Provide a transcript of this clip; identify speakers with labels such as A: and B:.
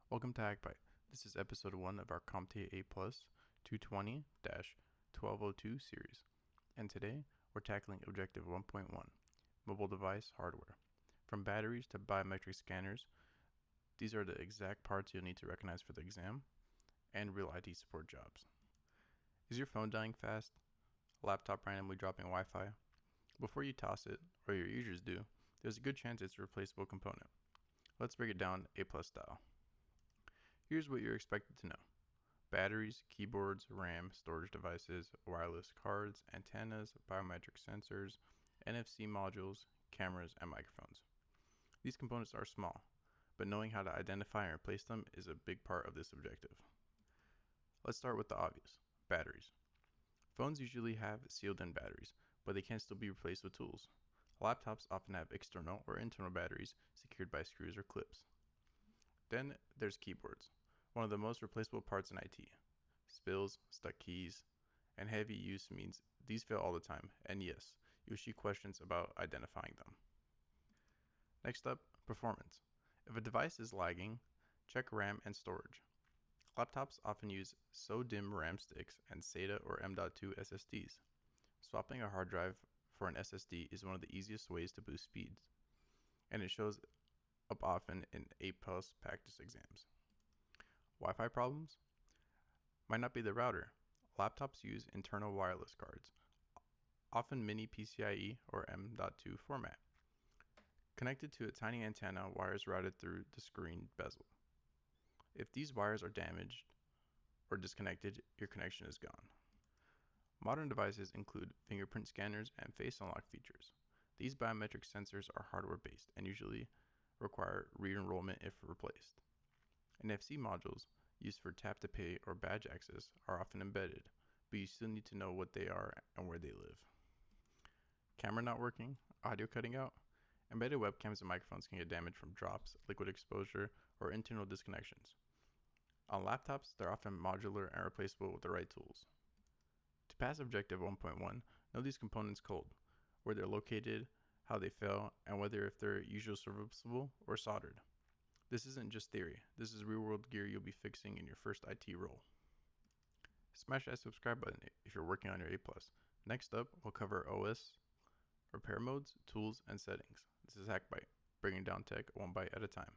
A: Welcome to HackByte. This is episode 1 of our CompTIA A Plus 220-1202 series, and today we're tackling Objective 1.1, Mobile Device Hardware. From batteries to biometric scanners, these are the exact parts you'll need to recognize for the exam and real IT support jobs. Is your phone dying fast? A laptop randomly dropping Wi-Fi? Before you toss it, or your users do, there's a good chance it's a replaceable component. Let's break it down A Plus style. Here's what you're expected to know: batteries, keyboards, RAM, storage devices, wireless cards, antennas, biometric sensors, NFC modules, cameras, and microphones. These components are small, but knowing how to identify and replace them is a big part of this objective. Let's start with the obvious: batteries. Phones usually have sealed-in batteries, but they can still be replaced with tools. Laptops often have external or internal batteries secured by screws or clips. Then there's keyboards, one of the most replaceable parts in IT. Spills, stuck keys, and heavy use means these fail all the time, and yes, you'll see questions about identifying them. Next up, performance. If a device is lagging, check RAM and storage. Laptops often use SO-DIMM RAM sticks and SATA or M.2 SSDs. Swapping a hard drive for an SSD is one of the easiest ways to boost speeds, and it shows up often in A+ practice exams. Wi-Fi problems? Might not be the router. Laptops use internal wireless cards, often mini PCIe or M.2 format. Connected to a tiny antenna, wires routed through the screen bezel. If these wires are damaged or disconnected, your connection is gone. Modern devices include fingerprint scanners and face unlock features. These biometric sensors are hardware-based and usually require re-enrollment if replaced. NFC modules used for tap-to-pay or badge access are often embedded, but you still need to know what they are and where they live. Camera not working, audio cutting out? Embedded webcams and microphones can get damaged from drops, liquid exposure, or internal disconnections. On laptops, they're often modular and replaceable with the right tools. To pass Objective 1.1, know these components cold, where they're located, how they fail, and whether if they're usually serviceable or soldered. This isn't just theory. This is real-world gear you'll be fixing in your first IT role. Smash that subscribe button if you're working on your A+. Next up, we'll cover OS, repair modes, tools, and settings. This is HackByte, bringing down tech one byte at a time.